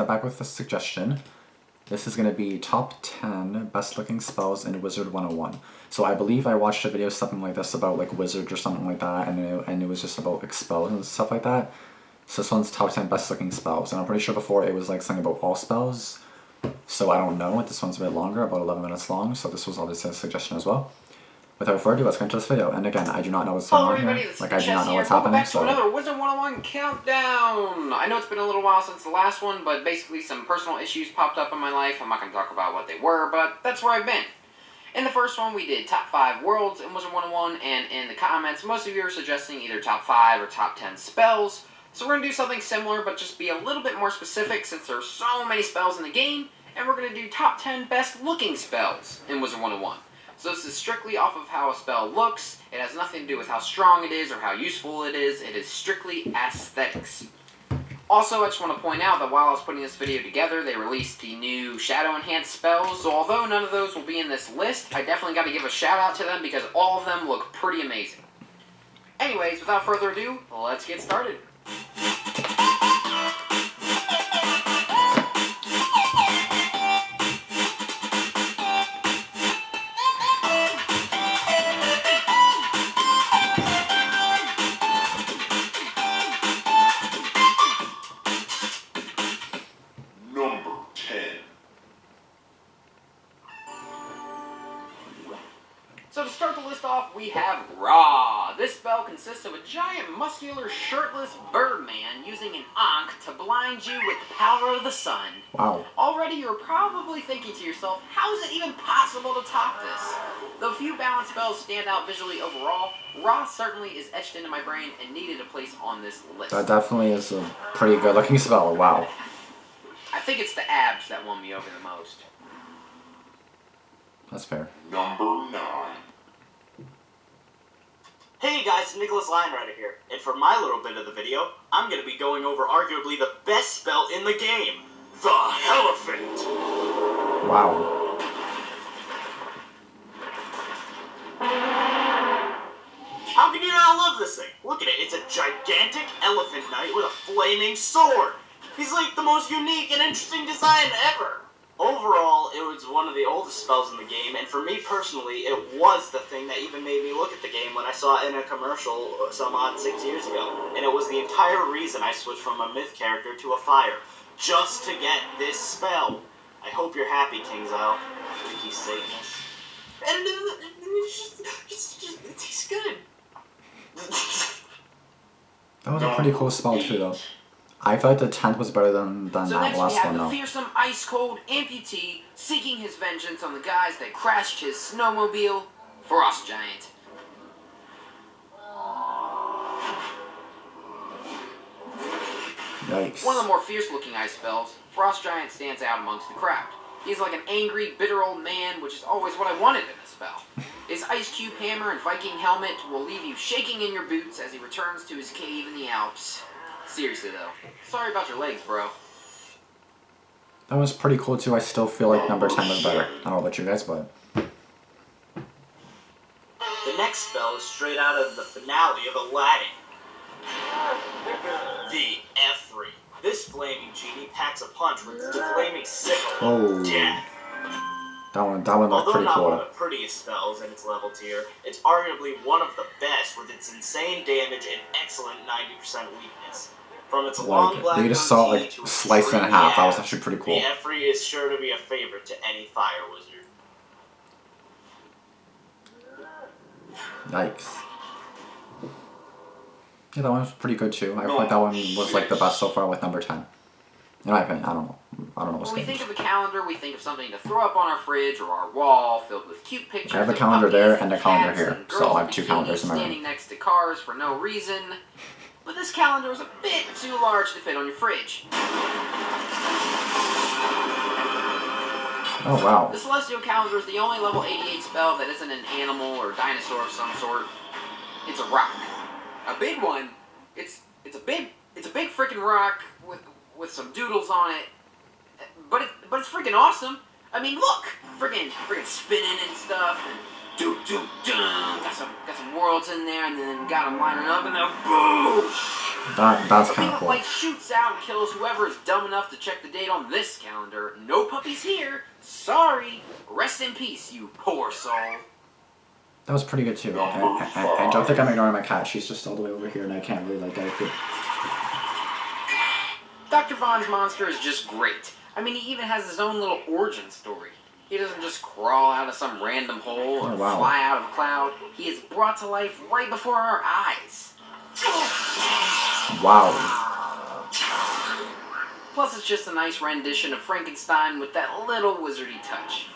I'm back with a suggestion. This is going to be top 10 best looking spells in Wizard101. So I believe I watched a video something like this about like wizards or something like that, and it was just about like spells and stuff like that. So this one's top 10 best looking spells, and I'm pretty sure before it was like something about all spells. So I don't know, this one's a bit longer, about 11 minutes long, so this was obviously a suggestion as well. Without further ado, let's get into this video. And again, I do not know what's going on here. Like, I do not know what's happening. Welcome back to another Wizard101 countdown. I know it's been a little while since the last one, but basically some personal issues popped up in my life. I'm not going to talk about what they were, but that's where I've been. In the first one, we did top 5 worlds in Wizard101, and in the comments, most of you are suggesting either top 5 or top 10 spells. So we're going to do something similar, but just be a little bit more specific since there's so many spells in the game, and we're going to do top 10 best looking spells in Wizard101. So this is strictly off of how a spell looks. It has nothing to do with how strong it is or how useful it is. It is strictly aesthetics. Also, I just want to point out that while I was putting this video together, they released the new shadow enhanced spells. So although none of those will be in this list, I definitely got to give a shout out to them because all of them look pretty amazing. Anyways, without further ado, let's get started. So to start the list off, we have Raw. This spell consists of a giant, muscular, shirtless Birdman using an Ankh to blind you with the power of the sun. Wow. Already you're probably thinking to yourself, how is it even possible to top this? Though few balanced spells stand out visually overall, Raw certainly is etched into my brain and needed a place on this list. That definitely is a pretty good looking spell, wow. I think it's the abs that won me over the most. That's fair. Number 9. Hey guys, Nicholas Lionrider here, and for my little bit of the video, I'm going to be going over arguably the best spell in the game, the Elephant. Wow. How can you not love this thing? Look at it, it's a gigantic elephant knight with a flaming sword. He's like the most unique and interesting design ever. Overall, it was one of the oldest spells in the game, and for me personally, it was the thing that even made me look at the game when I saw it in a commercial some odd 6 years ago. And it was the entire reason I switched from a myth character to a fire, just to get this spell. I hope you're happy, KingZyle. I think he's Satanist. And he's good. That was a pretty cool spell too, though. I felt the 10th was better than So that next last we have one, the though. fearsome, ice-cold amputee seeking his vengeance on the guys that crashed his snowmobile, Frost Giant. Yikes. One of the more fierce-looking ice spells, Frost Giant stands out amongst the crowd. He's like an angry, bitter old man, which is always what I wanted in a spell. His ice cube hammer and Viking helmet will leave you shaking in your boots as he returns to his cave in the Alps. Seriously though, sorry about your legs, bro. That was pretty cool too. I still feel like number 10 was better. I don't know about you guys, but... The next spell is straight out of the finale of Aladdin. The F3. This flaming genie packs a punch with its flaming sickle of death. That one looked pretty Although not cool. one of the prettiest spells in its level tier, it's arguably one of the best with its insane damage and excellent 90% weakness. From its long black they just saw it, like, to its sliced in screamy half. That was abs, actually pretty cool. The F3 is sure to be a favorite to any fire wizard. Yikes. Yeah, that one was pretty good too. I feel like that one was like the best so far with number 10. In my opinion, I don't know what's When we good. think of a calendar, we think of something to throw up on our fridge or our wall, filled with cute pictures. I have a of calendar puppies there and a calendar cats here, and so girls I have in 2 bikinis calendars in my room. standing next to cars for no reason. But this calendar is a bit too large to fit on your fridge. Oh wow. The Celestial Calendar is the only level 88 spell that isn't an animal or dinosaur of some sort. It's a rock. A big one. It's a big freaking rock with some doodles on it. But it's freaking awesome. I mean, look, freaking spinning and stuff. And got some worlds in there, and then got them lining up, and then boom! That's A kind beam of of cool. light shoots out and kills whoever is dumb enough to check the date on this calendar. No puppies here. Sorry. Rest in peace, you poor soul. That was pretty good too. And don't think I'm ignoring my cat. She's just all the way over here, and I can't really like get it good. Dr. Vaughns Monster is just great. I mean, he even has his own little origin story. He doesn't just crawl out of some random hole or fly out of a cloud. He is brought to life right before our eyes. Wow. Plus, it's just a nice rendition of Frankenstein with that little wizardy touch.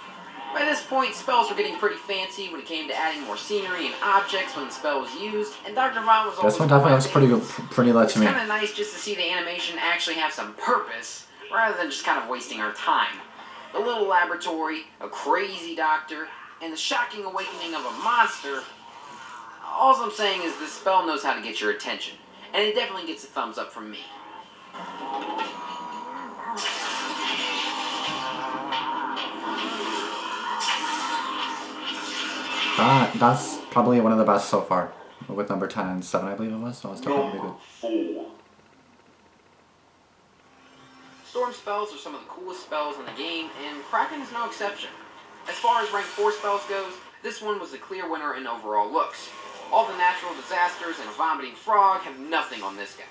By this point, spells were getting pretty fancy when it came to adding more scenery and objects when the spell was used, and Dr. Vaughn was always This one definitely looks pretty good, pretty lit to me. It's kind of nice just to see the animation actually have some purpose, rather than just kind of wasting our time. A little laboratory, a crazy doctor, and the shocking awakening of a monster. All I'm saying is this spell knows how to get your attention, and it definitely gets a thumbs up from me. That's probably one of the best so far. With number 10 and 7, I believe it was. So it's definitely good. Storm spells are some of the coolest spells in the game, and Kraken is no exception. As far as rank 4 spells goes, this one was the clear winner in overall looks. All the natural disasters and a vomiting frog have nothing on this guy.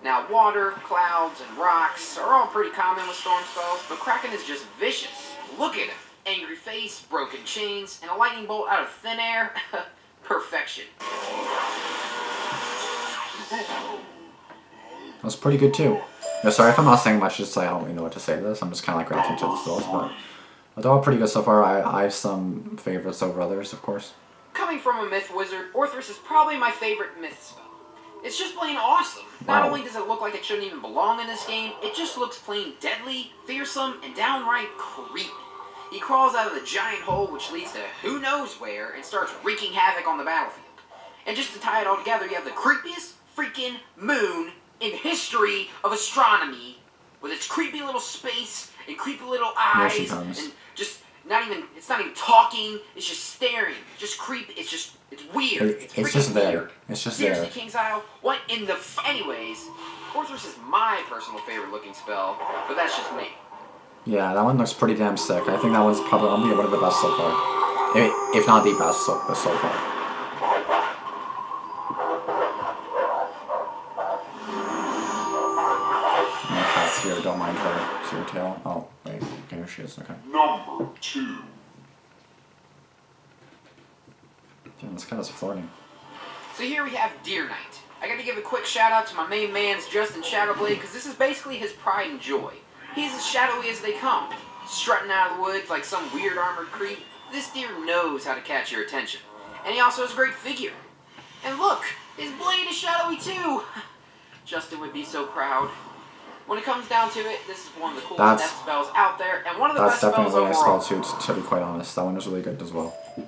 Now, water, clouds, and rocks are all pretty common with storm spells, but Kraken is just vicious. Look at him. Angry face, broken chains, and a lightning bolt out of thin air. Perfection. That's pretty good too. Yeah, sorry if I'm not saying much, just I don't really know what to say to this. I'm just kind of like reacting to the spells, but they're all pretty good so far. I have some favorites over others, of course. Coming from a myth wizard, Orthrus is probably my favorite myth spell. It's just plain awesome. Not only does it look like it shouldn't even belong in this game, it just looks plain deadly, fearsome, and downright creepy. He crawls out of the giant hole which leads to who knows where and starts wreaking havoc on the battlefield. And just to tie it all together, you have the creepiest freaking moon in history of astronomy, with its creepy little space and creepy little eyes, Here she comes. and just it's not even talking, it's just staring, just creepy, it's weird. It's just there. Weird. It's just Seriously, there. King's Isle, what in the anyways, Orthrus is my personal favorite looking spell, but that's just me. Yeah, that one looks pretty damn sick. I think that one's probably one of the best so far. If not the best so far. Here, don't mind her. See her tail? Oh, wait. Okay, here she is. Okay. Number 2. Damn, this cat is flirting. So here we have Deer Knight. I got to give a quick shout out to my main man's Justin Shadowblade, because this is basically his pride and joy. He's as shadowy as they come. Strutting out of the woods like some weird armored creep, this deer knows how to catch your attention. And he also has a great figure. And look, his blade is shadowy too! Justin would be so proud. When it comes down to it, this is one of the coolest death spells out there, and one of the best spells overall. That's definitely a spell too, to be quite honest. That one was really good as well. I'm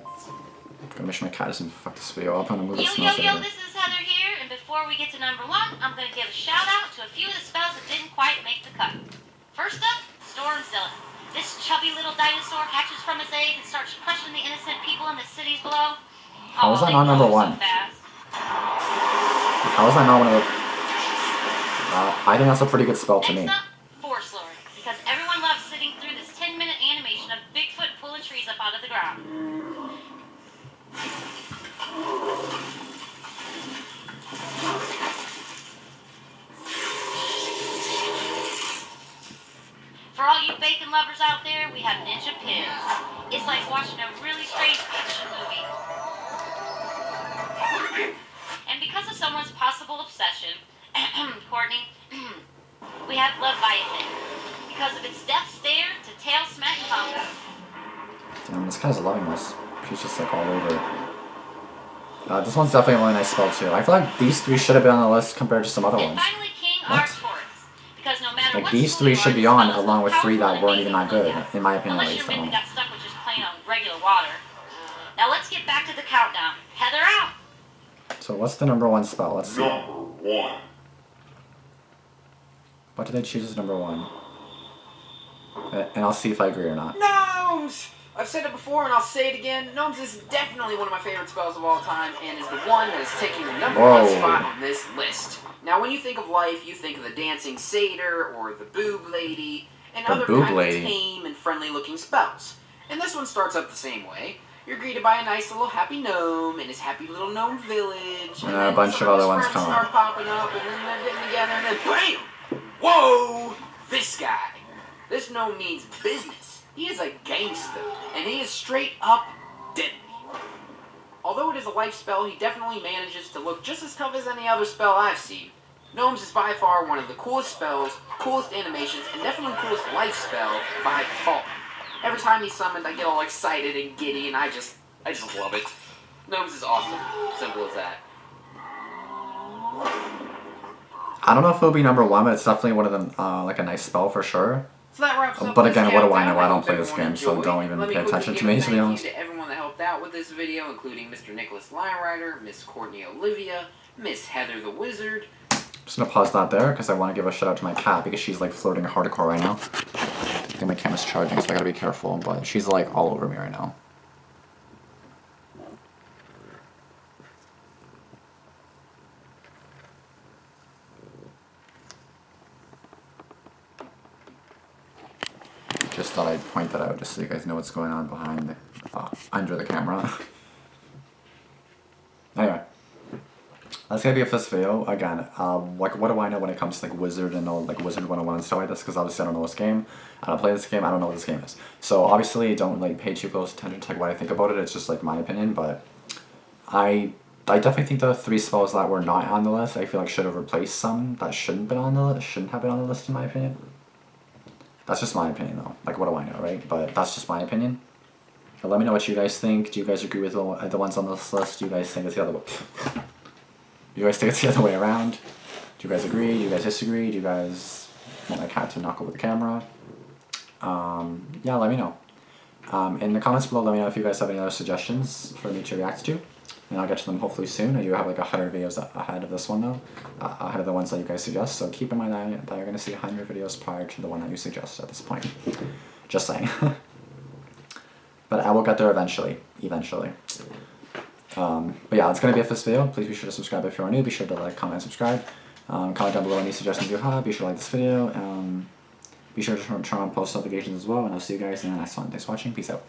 gonna make sure my cat doesn't fuck this video up. I'm gonna move the smells Yo, this is Heather here, and before we get to number 1, I'm gonna give a shout out to a few of the spells that didn't quite make the cut. First up, StormZilla. This chubby little dinosaur hatches from its egg and starts crushing the innocent people in the cities below. How is that not number 1? So fast. How is that not one of the... I think that's a pretty good spell to me. Next up, Forest Lord, because everyone loves sitting through this 10-minute animation of Bigfoot pulling trees up out of the ground. For all you bacon lovers out there, we have Ninja Pins. It's like watching a really strange action movie. And because of someone's possible obsession, Courtney, we have Leviathan. Because of its death stare to tail smack combo. Damn, this guy's loving this. She's just like all over. This one's definitely a really nice spell too. I feel like these 3 should have been on the list compared to some other And ones. finally, King Arcturus. Because no matter Like what these school 3 you should are, be this on spell is along with 3 that powerful weren't and even that amazing. good, in my opinion at Unless least. you I don't really know. got stuck with just playing on regular water. Now let's get back to the countdown. Heather out. So what's the number 1 spell? Let's see. Number 1. What did they choose as number 1? And I'll see if I agree or not. Gnomes! I've said it before and I'll say it again. Gnomes is definitely one of my favorite spells of all time and is the one that is taking the number 1 spot on this list. Now, when you think of life, you think of the dancing satyr or the boob lady, and The other boob kind lady. of tame and friendly-looking spells. And this one starts up the same way. You're greeted by a nice little happy gnome in his happy little gnome village. And then a bunch some of other his ones friends come start up. popping up, and then they're getting together, and then BAM! Whoa! This guy. This gnome means business. He is a gangster, and he is straight up deadly. Although it is a life spell, he definitely manages to look just as tough as any other spell I've seen. Gnomes is by far one of the coolest spells, coolest animations, and definitely coolest life spell by far. Every time he's summoned, I get all excited and giddy, and I just love it. Gnomes is awesome. Simple as that. I don't know if it'll be number 1, but it's definitely one of them, like a nice spell for sure. So that wraps up But this again, what do I countdown. know? I don't hope play this everyone game, so enjoyed. don't even Let me pay quickly attention to give a me, to be thank honest. you to everyone that helped out with this video, including Mr. Nicholas Lionrider, Miss Courtney Olivia, Miss Heather the Wizard. I'm just gonna pause that there because I want to give a shout out to my cat because she's like floating hardcore right now. I think my camera's charging, so I gotta be careful, but she's like all over me right now. Just thought I'd point that out just so you guys know what's going on behind the, under the camera. Anyway, that's gonna be it for this video. Again, like what do I know when it comes to like Wizard and all like Wizard101 and stuff like this? Because obviously I don't know this game. I don't play this game. I don't know what this game is. So obviously don't like pay too close attention to like what I think about it. It's just like my opinion. But I definitely think the 3 spells that were not on the list, I feel like should have replaced some that shouldn't have been on the list in my opinion. That's just my opinion though. Like what do I know, right? But that's just my opinion. But let me know what you guys think. Do you guys agree with the ones on this list? Do you guys think it's the other way? Do you guys think it's the other way around? Do you guys agree? Do you guys disagree? Do you guys want my cat to knock over the camera? Yeah, let me know. In the comments below, let me know if you guys have any other suggestions for me to react to. And I'll get to them hopefully soon. I do have like 100 videos ahead of this one though. Ahead of the ones that you guys suggest. So keep in mind that you're going to see 100 videos prior to the one that you suggest at this point. Just saying. But I will get there eventually. But yeah, that's going to be it for this video. Please be sure to subscribe if you are new. Be sure to like, comment, and subscribe. Comment down below any suggestions you have. Be sure to like this video. Be sure to turn on post notifications as well. And I'll see you guys in the next one. Thanks for watching. Peace out.